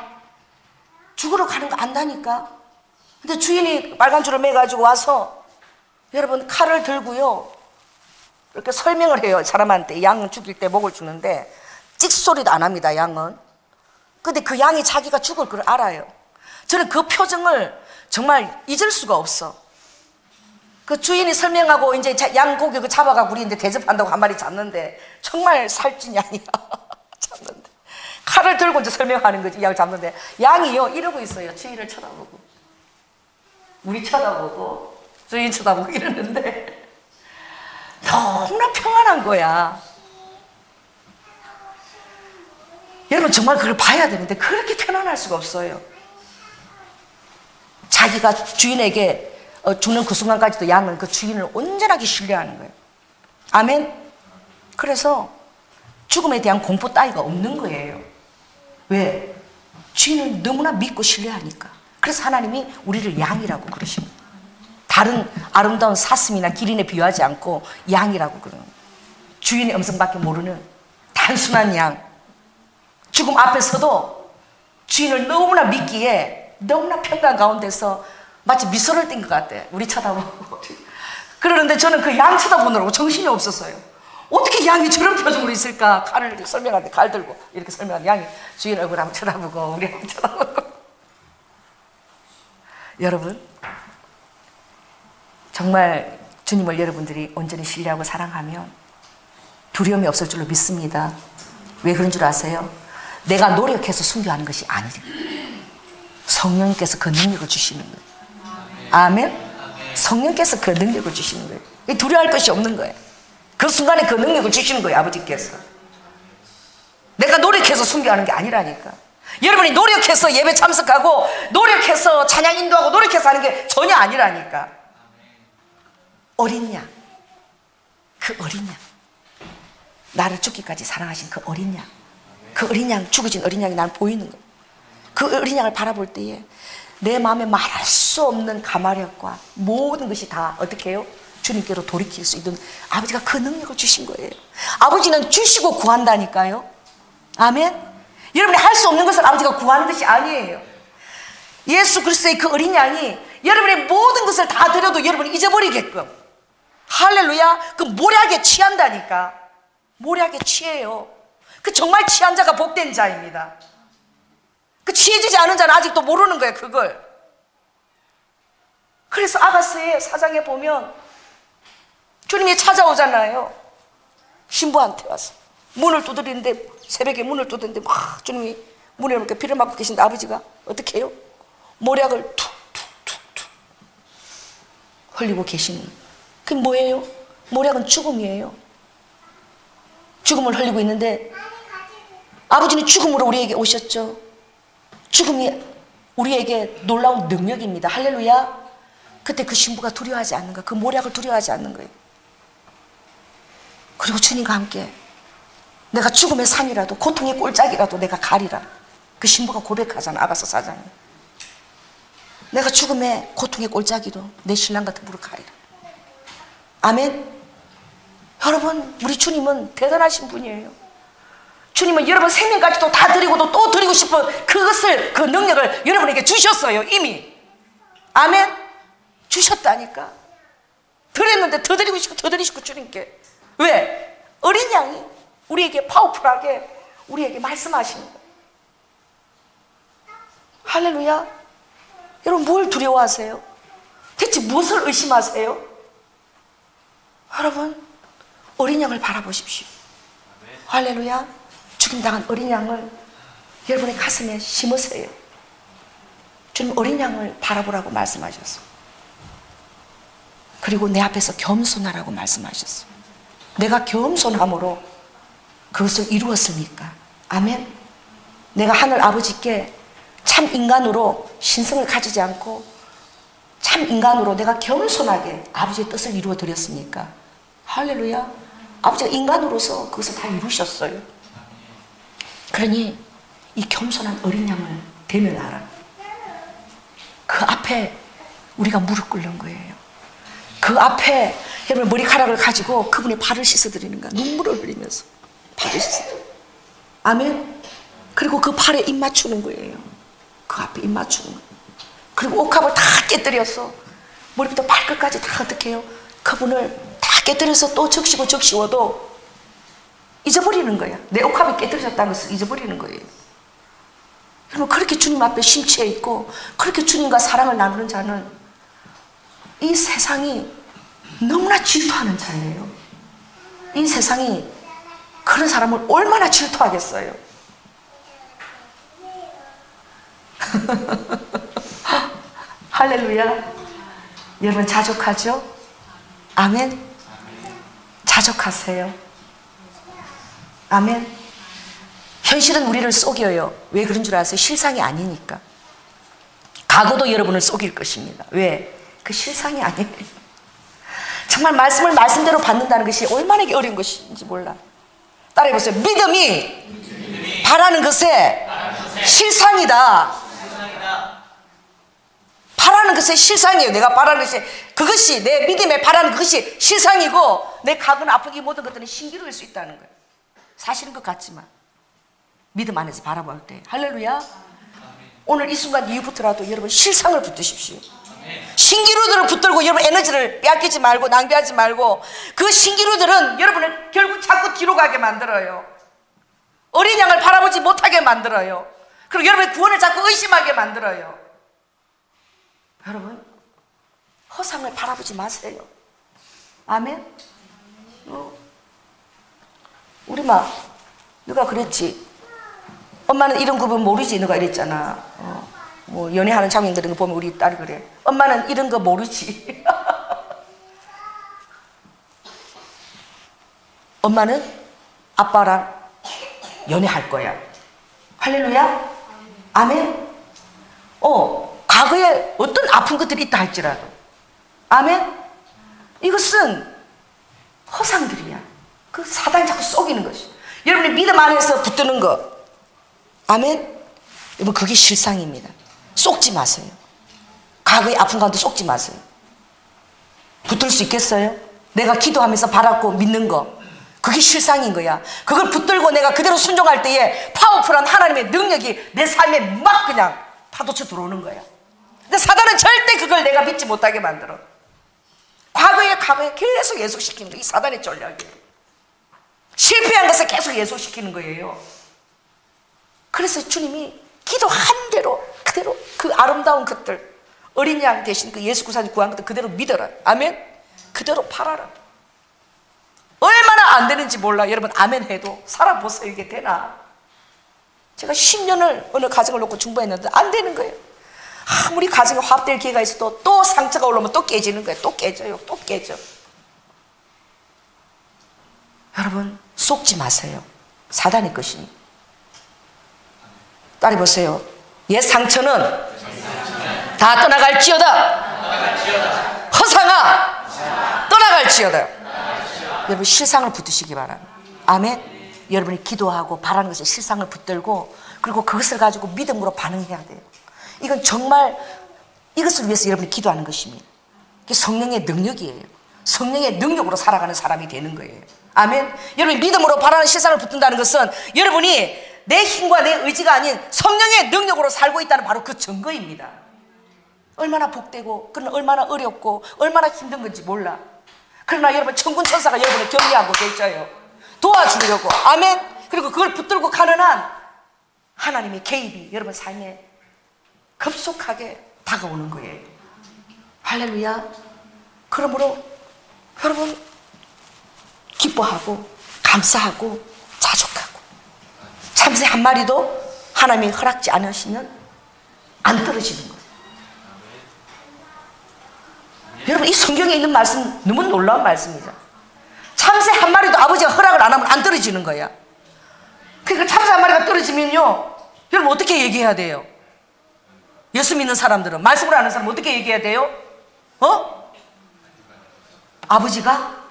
죽으러 가는 거 안다니까. 근데 주인이 빨간 줄을 매가지고 와서 여러분 칼을 들고요 이렇게 설명을 해요. 사람한테 양 죽일 때 목을 주는데 찍소리도 안 합니다. 양은. 근데 그 양이 자기가 죽을 걸 알아요. 저는 그 표정을 정말 잊을 수가 없어. 그 주인이 설명하고 이제 양 고기 그 잡아가고 우리 이제 대접한다고 한 마리 잡는데 정말 살찐 양이야. 잡는데 칼을 들고 이제 설명하는 거지. 양을 잡는데 양이요 이러고 있어요. 주인을 쳐다보고 우리 쳐다보고 주인 쳐다보고 이러는데 너무나 평안한 거야. 여러분 정말 그걸 봐야 되는데 그렇게 편안할 수가 없어요. 자기가 주인에게 죽는 그 순간까지도 양은 그 주인을 온전하게 신뢰하는 거예요. 아멘. 그래서 죽음에 대한 공포 따위가 없는 거예요. 왜? 주인을 너무나 믿고 신뢰하니까. 그래서 하나님이 우리를 양이라고 그러십니다. 다른 아름다운 사슴이나 기린에 비유하지 않고 양이라고 그러는 거예요. 주인의 음성밖에 모르는 단순한 양. 죽음 앞에서도 주인을 너무나 믿기에 너무나 평강 가운데서 마치 미소를 띈 것 같아. 우리 쳐다보고. 그러는데 저는 그 양 쳐다보느라고 정신이 없었어요. 어떻게 양이 저런 표정으로 있을까? 칼을 설명하는데 칼 들고 이렇게 설명하는 양이 주인 얼굴 한번 쳐다보고 우리 한번 쳐다보고. 여러분 정말 주님을 여러분들이 온전히 신뢰하고 사랑하면 두려움이 없을 줄로 믿습니다. 왜 그런 줄 아세요? 내가 노력해서 순교하는 것이 아니에요. 성령님께서 그 능력을 주시는 거예요. 아멘. 성령께서 그 능력을 주시는 거예요. 두려워할 것이 없는 거예요. 그 순간에 그 능력을 주시는 거예요. 아버지께서. 내가 노력해서 순교하는 게 아니라니까. 여러분이 노력해서 예배 참석하고 노력해서 찬양 인도하고 노력해서 하는 게 전혀 아니라니까. 어린 양, 그 어린 양, 나를 죽기까지 사랑하신 그 어린 양, 그 어린 양, 죽어진 어린 양이 나를 보이는 거예요. 그 어린 양을 바라볼 때에 내 마음에 말할 수 없는 가마력과 모든 것이 다 어떻게 해요? 주님께로 돌이킬 수 있는 아버지가 그 능력을 주신 거예요. 아버지는 주시고 구한다니까요. 아멘. 여러분이 할 수 없는 것을 아버지가 구하는 것이 아니에요. 예수 그리스도의 그 어린 양이 여러분의 모든 것을 다 드려도 여러분이 잊어버리게끔, 할렐루야, 그 모략에 취한다니까. 모략에 취해요. 그 정말 취한 자가 복된 자입니다. 그 취해지지 않은 자는 아직도 모르는 거예요, 그걸. 그래서 아가스의 사장에 보면 주님이 찾아오잖아요. 신부한테 와서 문을 두드리는데, 새벽에 문을 두드리는데 막 주님이 문에 이렇게 비를 맞고 계신데 아버지가 어떻게 해요? 모략을 툭툭툭툭 흘리고 계시는 거예요. 그게 뭐예요? 모략은 죽음이에요. 죽음을 흘리고 있는데 아버지는 죽음으로 우리에게 오셨죠. 죽음이 우리에게 놀라운 능력입니다. 할렐루야. 그때 그 신부가 두려워하지 않는 거예요. 그 모략을 두려워하지 않는 거예요. 그리고 주님과 함께 내가 죽음의 산이라도 고통의 꼴짝이라도 내가 가리라. 그 신부가 고백하잖아. 아가서 사장이. 내가 죽음의 고통의 꼴짝이도 내 신랑 같은 무릎 가리라. 아멘. 여러분, 우리 주님은 대단하신 분이에요. 주님은 여러분 생명까지도 다 드리고도 또 드리고 싶은 그것을, 그 능력을 여러분에게 주셨어요. 이미. 아멘. 주셨다니까. 드렸는데 더 드리고 싶고 더 드리고 싶고 주님께. 왜? 어린 양이 우리에게 파워풀하게 우리에게 말씀하시는 거예요. 할렐루야. 여러분 뭘 두려워하세요? 대체 무엇을 의심하세요? 여러분 어린 양을 바라보십시오. 할렐루야. 죽임당한 어린 양을 여러분의 가슴에 심으세요. 주님 어린 양을 바라보라고 말씀하셨어. 그리고 내 앞에서 겸손하라고 말씀하셨어. 내가 겸손함으로 그것을 이루었으니까. 아멘. 내가 하늘 아버지께 참 인간으로 신성을 가지지 않고 참 인간으로 내가 겸손하게 아버지의 뜻을 이루어 드렸으니까. 할렐루야. 아버지가 인간으로서 그것을 다 이루셨어요. 그러니 이 겸손한 어린 양을 대면하라. 그 앞에 우리가 무릎 꿇는 거예요. 그 앞에 여러분 머리카락을 가지고 그분의 발을 씻어드리는 거야. 눈물을 흘리면서 발을 씻어드리는 거야. 아멘. 그리고 그 발에 입 맞추는 거예요. 그 앞에 입 맞추는 거예요. 그리고 옥합을 다 깨뜨려서 머리부터 발끝까지 다 어떻게 해요? 그분을 다 깨뜨려서 또 적시워도 잊어버리는 거야. 내 옥합이 깨뜨려졌다는 것을 잊어버리는 거예요. 여러분, 그렇게 주님 앞에 심취해 있고 그렇게 주님과 사랑을 나누는 자는 이 세상이 너무나 질투하는 자예요. 이 세상이 그런 사람을 얼마나 질투하겠어요. 할렐루야. 여러분, 자족하죠? 아멘. 자족하세요. 아멘. 현실은 우리를 속여요. 왜 그런 줄 아세요? 실상이 아니니까. 과거도 여러분을 속일 것입니다. 왜? 그 실상이 아니에요. 정말 말씀을 말씀대로 받는다는 것이 얼마나 어려운 것인지 몰라. 따라해보세요. 믿음이 바라는 것의 실상이다. 바라는 것의 실상이에요. 내가 바라는 것이, 그것이 내 믿음에 바라는 그것이 실상이고, 내 과거나 아프기 모든 것들은 신기루일 수 있다는 거예요. 사실인 것 같지만 믿음 안에서 바라볼 때. 할렐루야. 오늘 이 순간 이후부터라도 여러분 실상을 붙드십시오. 신기루들을 붙들고 여러분 에너지를 빼앗기지 말고 낭비하지 말고, 그 신기루들은 여러분을 결국 자꾸 뒤로 가게 만들어요. 어린 양을 바라보지 못하게 만들어요. 그리고 여러분의 구원을 자꾸 의심하게 만들어요. 여러분, 허상을 바라보지 마세요. 아멘. 우리 막 누가 그랬지? 엄마는 이런 거 보면 모르지, 너가 이랬잖아. 뭐 연애하는 장면 그런 거 보면 우리 딸이 그래. 엄마는 이런 거 모르지. 엄마는 아빠랑 연애할 거야. 할렐루야. 아멘. 과거에 어떤 아픈 것들이 있다 할지라도, 아멘. 이것은 허상들이야. 그 사단이 자꾸 속이는 것이. 여러분의 믿음 안에서 붙드는 것, 아멘. 여러분, 그게 실상입니다. 속지 마세요. 과거의 아픈 가운데 속지 마세요. 붙들 수 있겠어요? 내가 기도하면서 바랐고 믿는 거, 그게 실상인 거야. 그걸 붙들고 내가 그대로 순종할 때에 파워풀한 하나님의 능력이 내 삶에 막 그냥 파도쳐 들어오는 거야. 근데 사단은 절대 그걸 내가 믿지 못하게 만들어. 과거에 계속 예속시키는 거야. 이 사단의 전략이에요. 실패한 것을 계속 예속시키는 거예요. 그래서 주님이 기도한 대로 그대로 그 아름다운 것들, 어린 양 대신 그 예수 구사님 구한 것들 그대로 믿어라. 아멘. 그대로 팔아라. 얼마나 안 되는지 몰라. 여러분, 아멘 해도 살아보세요. 이게 되나? 제가 10년을 어느 가정을 놓고 중보했는데 안 되는 거예요. 아무리 가정이 화합될 기회가 있어도 또 상처가 올라오면 또 깨지는 거예요. 또 깨져요. 또 깨져. 여러분, 속지 마세요. 사단의 것이니. 따라해보세요. 옛 상처는 다 떠나갈지어다. 허상아 떠나갈지어다. 여러분, 실상을 붙드시기 바랍니다. 아멘. 여러분이 기도하고 바라는 것에 실상을 붙들고, 그리고 그것을 가지고 믿음으로 반응해야 돼요. 이건 정말 이것을 위해서 여러분이 기도하는 것입니다. 그게 성령의 능력이에요. 성령의 능력으로 살아가는 사람이 되는 거예요. 아멘. 여러분이 믿음으로 바라는 실상을 붙든다는 것은 여러분이 내 힘과 내 의지가 아닌 성령의 능력으로 살고 있다는 바로 그 증거입니다. 얼마나 복되고, 그러나 얼마나 어렵고 얼마나 힘든 건지 몰라. 그러나 여러분, 천군 천사가 여러분을 격려하고 계셔요. 도와주려고. 아멘. 그리고 그걸 붙들고 가는 한 하나님의 개입이 여러분 삶에 급속하게 다가오는 거예요. 할렐루야. 그러므로 여러분, 기뻐하고 감사하고 자족하고, 참새 한 마리도 하나님이 허락지 않으시면 안 떨어지는 거예요. 여러분, 이 성경에 있는 말씀 너무 놀라운 말씀이죠. 참새 한 마리도 아버지가 허락을 안 하면 안 떨어지는 거야. 그러니까 참새 한 마리가 떨어지면요, 여러분 어떻게 얘기해야 돼요? 예수 믿는 사람들은, 말씀을 아는 사람은 어떻게 얘기해야 돼요? 아버지가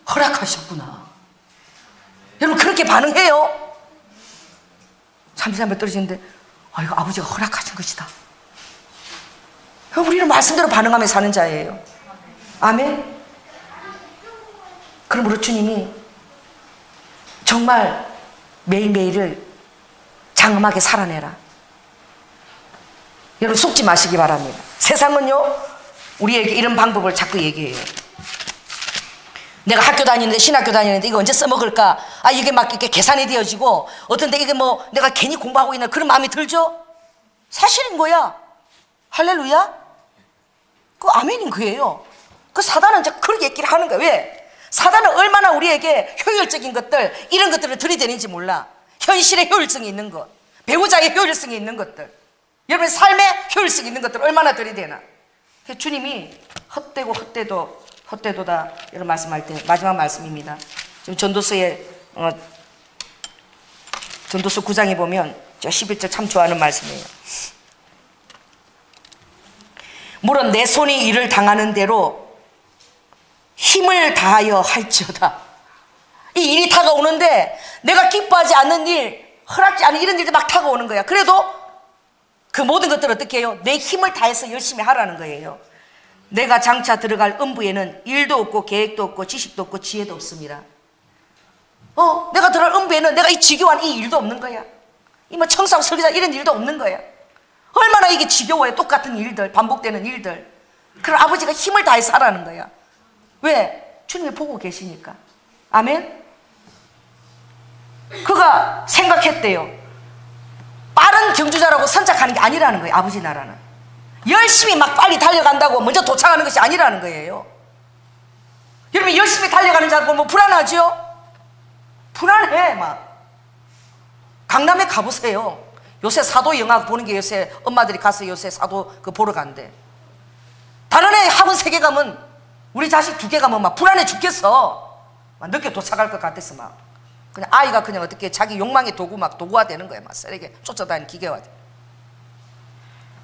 허락하셨구나. 여러분, 그렇게 반응해요. 참새 한 마리 떨어지는데, 이거 아버지가 허락하신 것이다. 우리는 말씀대로 반응하며 사는 자예요. 아멘. 그러므로 주님이 정말 매일매일을 장엄하게 살아내라. 여러분, 속지 마시기 바랍니다. 세상은요, 우리에게 이런 방법을 자꾸 얘기해요. 내가 학교 다니는데, 신학교 다니는데 이거 언제 써먹을까? 아, 이게 막 이렇게 계산이 되어지고, 어떤데 이게 뭐 내가 괜히 공부하고 있는 그런 마음이 들죠? 사실인 거야. 할렐루야? 그 아멘인 거예요. 그 사단은 이제 그렇게 얘기를 하는 거야. 왜? 사단은 얼마나 우리에게 효율적인 것들, 이런 것들을 들이대는지 몰라. 현실의 효율성이 있는 것, 배우자의 효율성이 있는 것들, 여러분의 삶의 효율성이 있는 것들 얼마나 들이대나. 주님이 헛되도다 이런 말씀할 때 마지막 말씀입니다. 지금 전도서에 전도서 9장에 보면 저 11절 참 좋아하는 말씀이에요. 물론 내 손이 일을 당하는 대로 힘을 다하여 할지어다. 이 일이 다가오는데 내가 기뻐하지 않는 일, 허락지 않은 이런 일도 막 다가오는 거야. 그래도 그 모든 것들을 어떻게 해요? 내 힘을 다해서 열심히 하라는 거예요. 내가 장차 들어갈 음부에는 일도 없고 계획도 없고 지식도 없고 지혜도 없습니다. 내가 들어갈 음부에는 내가 이 지겨운 이 일도 없는 거야. 이 뭐 청소하고 설거지하 이런 일도 없는 거야. 얼마나 이게 지겨워요. 똑같은 일들, 반복되는 일들. 그럼 아버지가 힘을 다해서 하라는 거야. 왜? 주님이 보고 계시니까. 아멘? 그가 생각했대요. 빠른 경주자라고 선착하는 게 아니라는 거예요. 아버지 나라는 열심히 막 빨리 달려간다고 먼저 도착하는 것이 아니라는 거예요. 여러분 열심히 달려가는 자들 보면 불안하죠? 불안해. 막 강남에 가보세요. 요새 사도 영화 보는 게 요새 엄마들이 가서 요새 사도 그 보러 간대. 다른 애 학원 3개 가면 우리 자식 2개 가면 막 불안해 죽겠어. 막 늦게 도착할 것 같아서 막 그냥 아이가 그냥 어떻게 자기 욕망의 도구화 되는 거야. 막 세게 쫓아다니는 기계화 돼.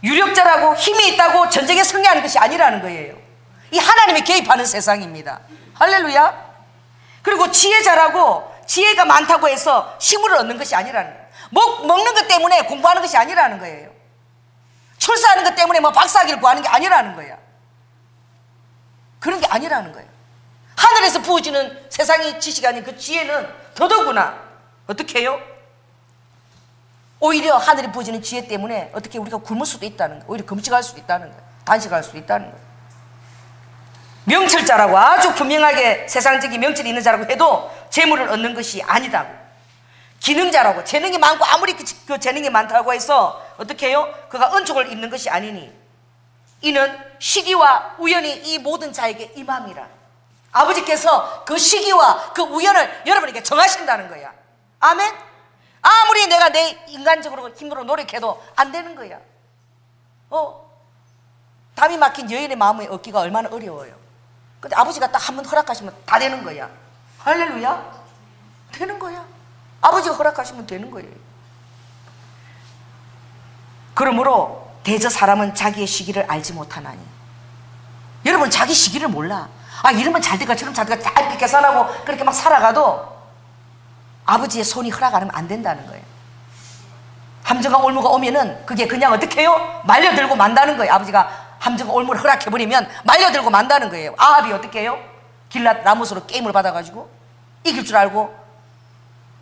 유력자라고 힘이 있다고 전쟁에 승리하는 것이 아니라는 거예요. 이 하나님이 개입하는 세상입니다. 할렐루야. 그리고 지혜자라고 지혜가 많다고 해서 힘을 얻는 것이 아니라는 거예요. 먹는 것 때문에 공부하는 것이 아니라는 거예요. 출세하는 것 때문에 뭐 박사학위를 구하는 게 아니라는 거야. 그런 게 아니라는 거예요. 하늘에서 부어지는 세상의 지식이 아닌 그 지혜는 더더구나 어떻게 해요? 오히려 하늘이 부어지는 지혜 때문에 어떻게 우리가 굶을 수도 있다는 거예요. 오히려 금식할 수도 있다는 거예요. 단식할 수도 있다는 거예요. 명철자라고 아주 분명하게 세상적인 명철이 있는 자라고 해도 재물을 얻는 것이 아니다고. 기능자라고 재능이 많고 아무리 그 재능이 많다고 해서 어떻게 해요? 그가 은총을 입는 것이 아니니 이는 시기와 우연이 이 모든 자에게 임함이라. 아버지께서 그 시기와 그 우연을 여러분에게 정하신다는 거야. 아멘? 아무리 내가 내 인간적으로 힘으로 노력해도 안 되는 거야. 담이 막힌 여인의 마음을 얻기가 얼마나 어려워요. 근데 아버지가 딱 한 번 허락하시면 다 되는 거야. 할렐루야. 되는 거야. 아버지가 허락하시면 되는 거예요. 그러므로 대저 사람은 자기의 시기를 알지 못하나니. 여러분 자기 시기를 몰라. 이러면 잘 될까 저러면 잘 될까 다 이렇게 계산하고 그렇게 막 살아가도 아버지의 손이 허락 안 하면 안 된다는 거예요. 함정과 올무가 오면은 그게 그냥 어떻게 해요? 말려들고 만다는 거예요. 아버지가 함정과 올무를 허락해버리면 말려들고 만다는 거예요. 아합이 어떻게 해요? 길랏 라못으로 게임을 받아가지고 이길 줄 알고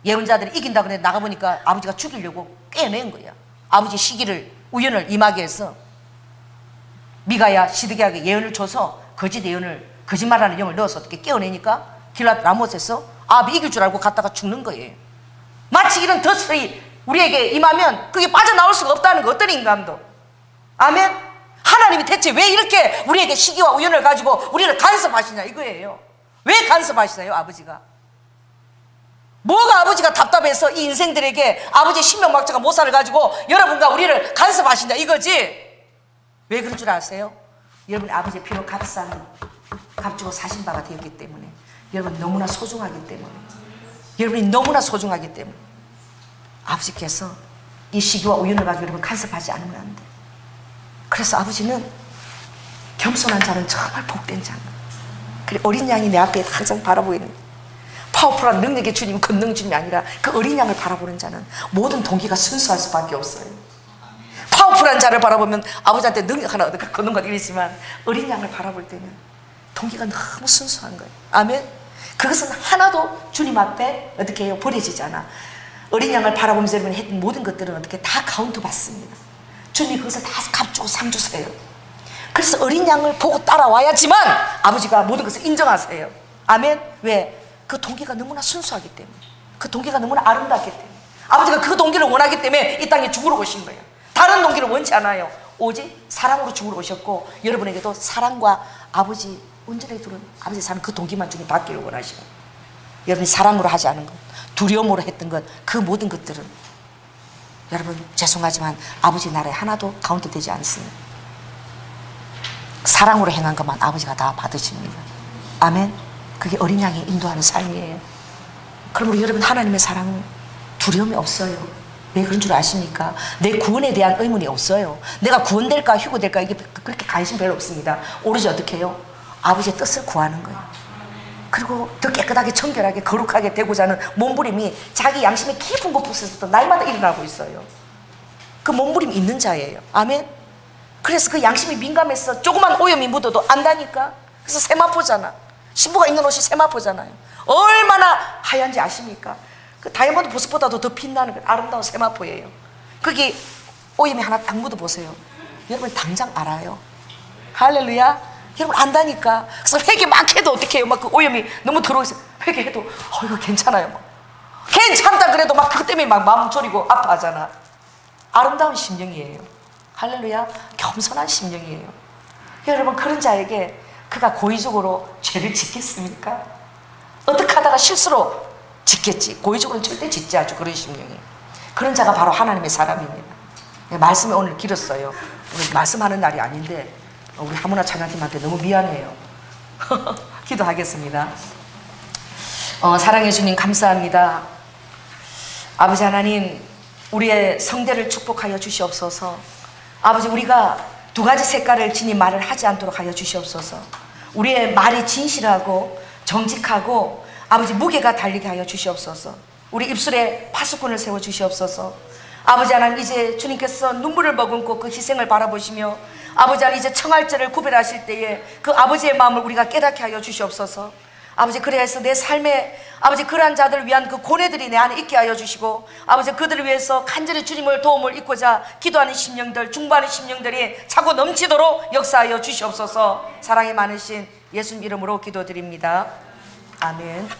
예언자들이 이긴다 그래 나가보니까 아버지가 죽이려고 꿰낸 거야. 아버지 시기를 우연을 임하게 해서 미가야 시드기야에게 예언을 줘서 거짓 예언을 거짓말하는 영을 넣어서 어떻게 깨어내니까 길랏 라못에서 아합이 이길 줄 알고 갔다가 죽는 거예요. 마치 이런 덫이 우리에게 임하면 그게 빠져나올 수가 없다는 거. 어떤 인간도. 아멘. 하나님이 대체 왜 이렇게 우리에게 시기와 우연을 가지고 우리를 간섭하시냐 이거예요. 왜 간섭하시나요? 아버지가 뭐가 아버지가 답답해서 이 인생들에게 아버지의 신명막자가 모사를 가지고 여러분과 우리를 간섭하신다 이거지. 왜 그런 줄 아세요? 여러분 아버지의 피로 값주고 사신 바가 되었기 때문에. 여러분 너무나 소중하기 때문에. 여러분이 너무나 소중하기 때문에 아버지께서 이 시기와 우연을 가지고 여러분 간섭하지 않으면 안 돼. 그래서 아버지는 겸손한 자는 정말 복된 자는. 그래 어린 양이 내 앞에 항상 바라보이는 파워풀한 능력의 주님, 권능 주님이 아니라 그 어린 양을 바라보는 자는 모든 동기가 순수할 수밖에 없어요. 파워풀한 자를 바라보면 아버지한테 능력 하나 얻을까 걷는 것 이랬지만 어린 양을 바라볼 때는 동기가 너무 순수한 거예요. 아멘. 그것은 하나도 주님 앞에 어떻게 해요? 버려지지 않아. 어린 양을 바라보면서 여러분이 했던 모든 것들은 어떻게 다 카운트 받습니다. 주님이 그것을 다 값주고 상 주세요. 그래서 어린 양을 보고 따라와야지만 아버지가 모든 것을 인정하세요. 아멘. 왜? 그 동기가 너무나 순수하기 때문에, 그 동기가 너무나 아름답기 때문에, 아버지가 그 동기를 원하기 때문에 이 땅에 죽으러 오신 거예요. 다른 동기를 원치 않아요. 오직 사랑으로 죽으러 오셨고, 여러분에게도 사랑과 아버지 온전히 두른 아버지 사랑 그 동기만 중에 받기를 원하시고, 여러분이 사랑으로 하지 않은 것, 두려움으로 했던 것, 그 모든 것들은 여러분 죄송하지만 아버지 나라에 하나도 카운트 되지 않습니다. 사랑으로 행한 것만 아버지가 다 받으십니다. 아멘. 그게 어린 양이 인도하는 삶이에요. 그러므로 여러분 하나님의 사랑은 두려움이 없어요. 왜 그런 줄 아십니까? 내 구원에 대한 의문이 없어요. 내가 구원될까 휴거될까 이게 그렇게 관심 별로 없습니다. 오로지 어떻게 해요? 아버지의 뜻을 구하는 거예요. 그리고 더 깨끗하게 청결하게 거룩하게 되고자 하는 몸부림이 자기 양심의 깊은 곳에서부터 날마다 일어나고 있어요. 그 몸부림이 있는 자예요. 아멘. 그래서 그 양심이 민감해서 조그만 오염이 묻어도 안다니까. 그래서 세마포잖아. 신부가 입는 옷이 세마포잖아요. 얼마나 하얀지 아십니까? 그 다이아몬드 보석보다도 더 빛나는 그 아름다운 세마포예요. 거기 오염이 하나 딱 묻어보세요. 여러분 당장 알아요. 할렐루야. 여러분 안다니까. 그래서 회개 막 해도 어떻게 해요? 막 그 오염이 너무 들어있어요. 회개해도 이거 괜찮아요. 막. 괜찮다 그래도 막 그것 때문에 막 마음 졸이고 아파하잖아. 아름다운 심령이에요. 할렐루야. 겸손한 심령이에요. 여러분 그런 자에게 그가 고의적으로 죄를 짓겠습니까? 어떻게 하다가 실수로 짓겠지. 고의적으로는 절대 짓지 않죠. 그런 심령이. 그런 자가 바로 하나님의 사람입니다. 말씀이 오늘 길었어요. 오늘 말씀하는 날이 아닌데 우리 하모나 찬양팀한테 너무 미안해요. 기도하겠습니다. 사랑해 주님 감사합니다. 아버지 하나님, 우리의 성대를 축복하여 주시옵소서. 아버지, 우리가 두 가지 색깔을 지닌 말을 하지 않도록 하여 주시옵소서. 우리의 말이 진실하고 정직하고 아버지 무게가 달리게 하여 주시옵소서. 우리 입술에 파수꾼을 세워 주시옵소서. 아버지 하나님, 이제 주님께서 눈물을 머금고 그 희생을 바라보시며 아버지 하나님 이제 청할제를 구별하실 때에 그 아버지의 마음을 우리가 깨닫게 하여 주시옵소서. 아버지, 그래서 내 삶에 아버지 그러한 자들을 위한 그 고뇌들이 내 안에 있게 하여 주시고 아버지 그들을 위해서 간절히 주님을 도움을 잊고자 기도하는 심령들, 중보하는 심령들이 차고 넘치도록 역사하여 주시옵소서. 사랑이 많으신 예수님 이름으로 기도드립니다. 아멘.